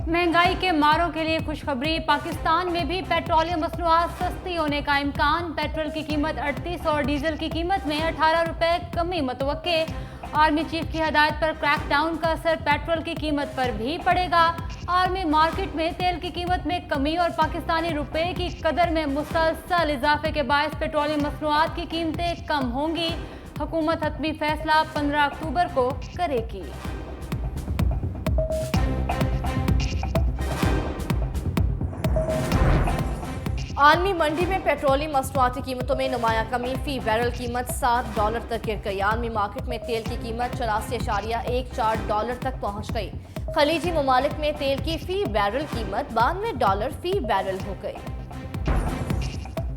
महंगाई के मारों के लिए खुशखबरी। पाकिस्तान में भी पेट्रोलियम मसनूआत सस्ती होने का इम्कान। पेट्रोल की कीमत 38 और डीजल की कीमत में 18 रुपए कमी मुतवक्के। आर्मी चीफ की हिदायत पर क्रैकडाउन का असर पेट्रोल की कीमत पर भी पड़ेगा। आर्मी मार्केट में तेल की कीमत में कमी और पाकिस्तानी रुपए की कदर में मुसलसल इजाफे के बायस पेट्रोलियम मसनूआत की कीमतें कम होंगी। हुकूमत हतमी फैसला 15 अक्टूबर को करेगी। आलमी मंडी में पेट्रोलियम मसनूआती कीमतों में नुमाया कमी। फी बैरल कीमत $7 तक गिर गई। आलमी मार्केट में तेल की कीमत $84.14 तक पहुंच गई। खलीजी ममालिक में तेल की फी बैरल कीमत $92 फी बैरल हो गई।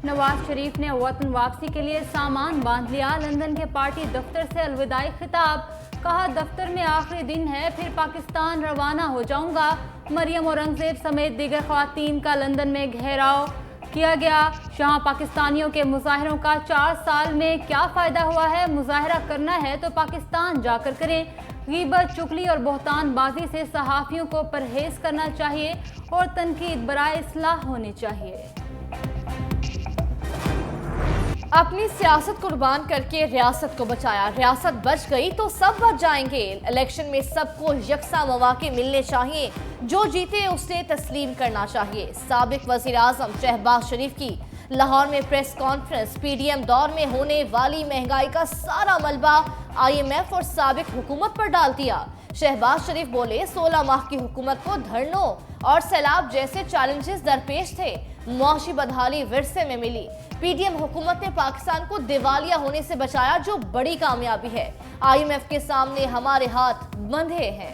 नवाज शरीफ ने वतन वापसी के लिए सामान बांध लिया। लंदन के पार्टी दफ्तर से अलविदाई खिताब। कहा, दफ्तर में आखिरी दिन है, फिर पाकिस्तान रवाना हो जाऊंगा। मरियम औरंगजेब समेत दीगर खवातीन का लंदन में घेराव किया गया। जहां पाकिस्तानियों के मुजाहिरों का 4 साल में क्या फ़ायदा हुआ है, मुजाहिरा करना है तो पाकिस्तान जाकर करें। गीबत, चुगली और बोहतानबाजी से सहाफ़ियों को परहेज करना चाहिए और तनकीद बराए इस्लाह होनी चाहिए। अपनी सियासत कुर्बान करके रियासत को बचाया। रियासत बच गई तो सब बच जाएंगे। इलेक्शन में सबको यकसा मौके मिलने चाहिए। जो जीते उसे तस्लीम करना चाहिए। साबिक वज़ीर आज़म शहबाज शरीफ की लाहौर में प्रेस कॉन्फ्रेंस। पीडीएम दौर में होने वाली महंगाई का सारा मलबा IMF और साबिक हुकूमत पर डाल दिया। शहबाज शरीफ बोले, 16 माह की हुकूमत को धरनों और सैलाब जैसे चैलेंजेस दरपेश थे। मुआशी बदहाली विरसे में मिली। पीडीएम हुकूमत ने पाकिस्तान को दिवालिया होने से बचाया, जो बड़ी कामयाबी है। IMF के सामने हमारे हाथ बंधे हैं।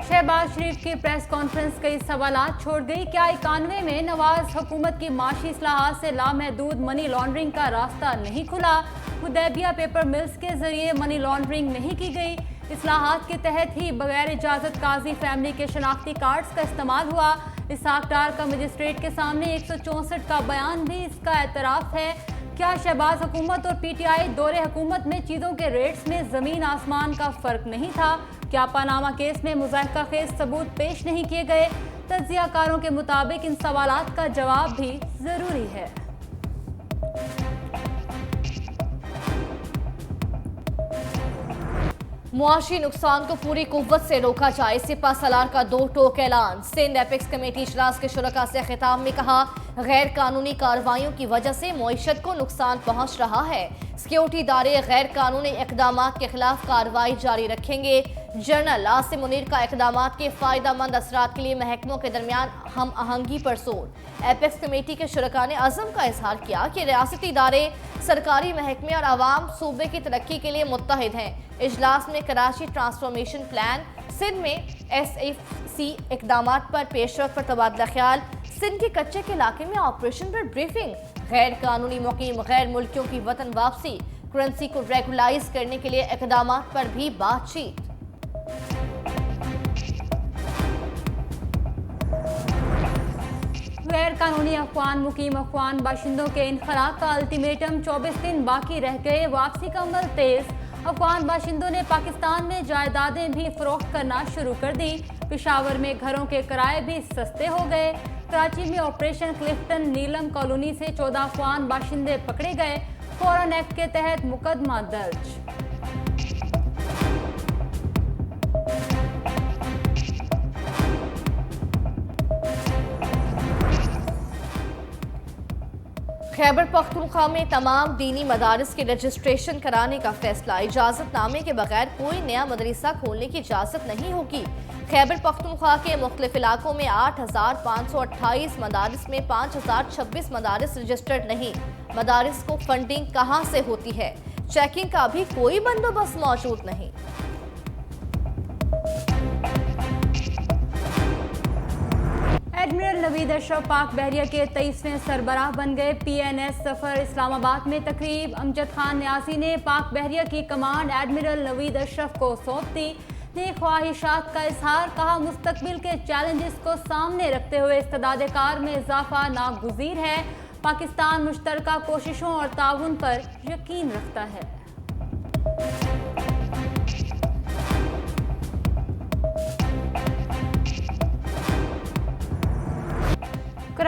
शहबाज शरीफ की प्रेस कॉन्फ्रेंस कई सवालात छोड़ गई। क्या 91 में नवाज हुकूमत की माशी इस्लाहात से लामहदूद मनी लॉन्ड्रिंग का रास्ता नहीं खुला? हुदैबिया पेपर मिल्स के जरिए मनी लॉन्ड्रिंग नहीं की गई। इस्लाहात के तहत ही बगैर इजाज़त काजी फैमिली के शनाख्ती कार्ड्स का इस्तेमाल हुआ। इसहाक डार का मजिस्ट्रेट के सामने 164 का बयान भी इसका एतराफ़ है। क्या शहबाज हुकूमत और PTI दौरे हुकूमत में चीज़ों के रेट्स में ज़मीन आसमान का फ़र्क नहीं था? क्या पानामा केस में मुज़ाहिका खेज सबूत पेश नहीं किए गए? तज्ज़ियाकारों के मुताबिक इन सवालात का जवाब भी ज़रूरी है। मुआशी नुकसान को पूरी कुव्वत से रोका जाए। सिपा सलार का 2 टोक ऐलान। सिंध एपेक्स कमेटी इजलास के शुरका से खिताब में कहा, गैर कानूनी कार्रवाइयों की वजह से मईशत को नुकसान पहुंच रहा है। सिक्योरिटी इदारे गैर कानूनी इकदाम के खिलाफ कार्रवाई जारी रखेंगे। जनरल आसिम मुनीर का इकदाम के फ़ायदेमंद असरात के लिए महकमों के दरमियान हम आहंगी पर जोर। एपेक्स कमेटी के शुरका ने अज़म का इजहार किया कि रियासती इदारे, सरकारी महकमे और आवाम सूबे की तरक्की के लिए मुत्तहिद हैं। इजलास में कराची ट्रांसफॉर्मेशन प्लान, सिंध में SFC इकदाम पर पेशरफ पर तबादला ख्याल, सिंध के कच्चे के इलाके में ऑपरेशन पर ब्रीफिंग, गैर कानूनी मुकीम गैर मुल्कियों की वतन वापसी, करेंसी को रेगुलाइज करने के लिए इकदाम पर भी बातचीत। गैर कानूनी अफवान मुकीम अफवान बाशिंदों के इनखला का अल्टीमेटम 24 दिन बाकी रह गए। वापसी का अमल तेज। अफगान बाशिंदों ने पाकिस्तान में जायदादें भी फरोख्त करना शुरू कर दी। पेशावर में घरों के किराए भी सस्ते हो गए। कराची में ऑपरेशन क्लिफ्टन नीलम कॉलोनी से 14 अफगान बाशिंदे पकड़े गए। फॉरेन एक्ट के तहत मुकदमा दर्ज। खैबर पख्तूनख्वा में तमाम दीनी मदारिस के रजिस्ट्रेशन कराने का फैसला। इजाज़तनामे के बगैर कोई नया मदरसा खोलने की इजाज़त नहीं होगी। खैबर पख्तूनख्वा के मुख्तलिफ इलाकों में 8,528 मदारिस में 5,026 मदारिस रजिस्टर्ड नहीं। मदारिस को फंडिंग कहाँ से होती है, चेकिंग का भी कोई बंदोबस्त मौजूद नहीं। एडमिरल नवीद अशरफ पाक बहरिया के 23वें सरबराह बन गए। PNS सफर इस्लामाबाद में तकरीब। अमजद खान न्यासी ने पाक बहरिया की कमांड एडमिरल नवीद अशरफ को सौंप दी। नेक ख्वाहिशात का इजहार। कहा, मुस्तकबिल के चैलेंजेस को सामने रखते हुए इस्तेदाद कार में इजाफा नागुज़ीर है। पाकिस्तान मुश्तरका कोशिशों और ताउन पर यकीन रखता है।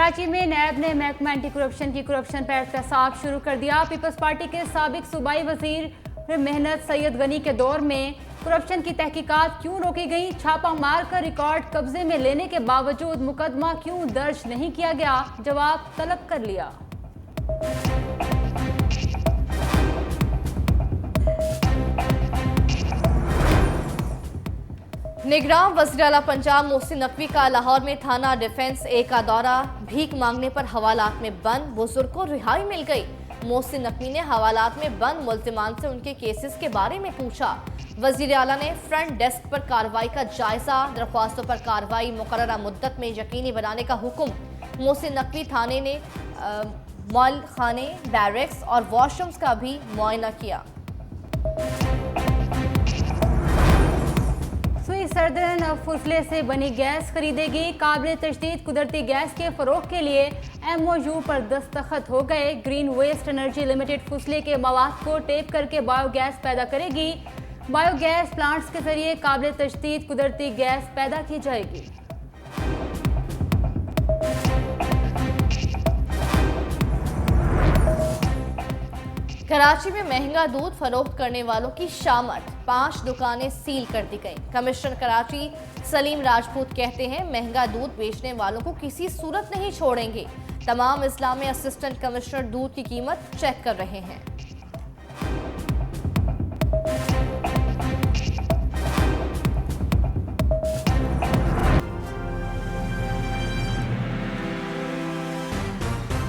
कराची में नैब ने महकमा एंटी करप्शन की करप्शन पर एहतसाब शुरू कर दिया। पीपल्स पार्टी के साबिक सूबाई वजीर मेहनत सैयद गनी के दौर में करप्शन की तहकीकात क्यों रोकी गई? छापा मारकर रिकॉर्ड कब्जे में लेने के बावजूद मुकदमा क्यों दर्ज नहीं किया गया? जवाब तलब कर लिया। निगरान वज़ीर-ए-आला पंजाब मोहसिन नकवी का लाहौर में थाना डिफेंस ए का दौरा। भीख मांगने पर हवालात में बंद बुजुर्ग को रिहाई मिल गई। मोहसिन नकवी ने हवालात में बंद मुल्जिमान से उनके केसेस के बारे में पूछा। वज़ीर-ए-आला ने फ्रंट डेस्क पर कार्रवाई का जायजा, दरख्वास्तों पर कार्रवाई मुकर्ररा मुद्दत में यकीनी बनाने का हुक्म। मोहसिन नकवी थाने ने मॉल खाने, बैरक्स और वॉशरूम्स का भी मुआयना किया। सुई सर्दन फुसले से बनी गैस खरीदेगी। काबिल तजदीद कुदरती गैस के फरोग के लिए MOU पर दस्तखत हो गए। ग्रीन वेस्ट एनर्जी लिमिटेड फुसले के मवाद को टेप करके बायोगैस पैदा करेगी। बायोगैस प्लांट्स के जरिए काबिल तजदीद कुदरती गैस पैदा की जाएगी। कराची में महंगा दूध फरोख्त करने वालों की शामत, 5 दुकानें सील कर दी गई। कमिश्नर कराची सलीम राजपूत कहते हैं महंगा दूध बेचने वालों को किसी सूरत नहीं छोड़ेंगे। तमाम इस्लामी असिस्टेंट कमिश्नर दूध की कीमत चेक कर रहे हैं।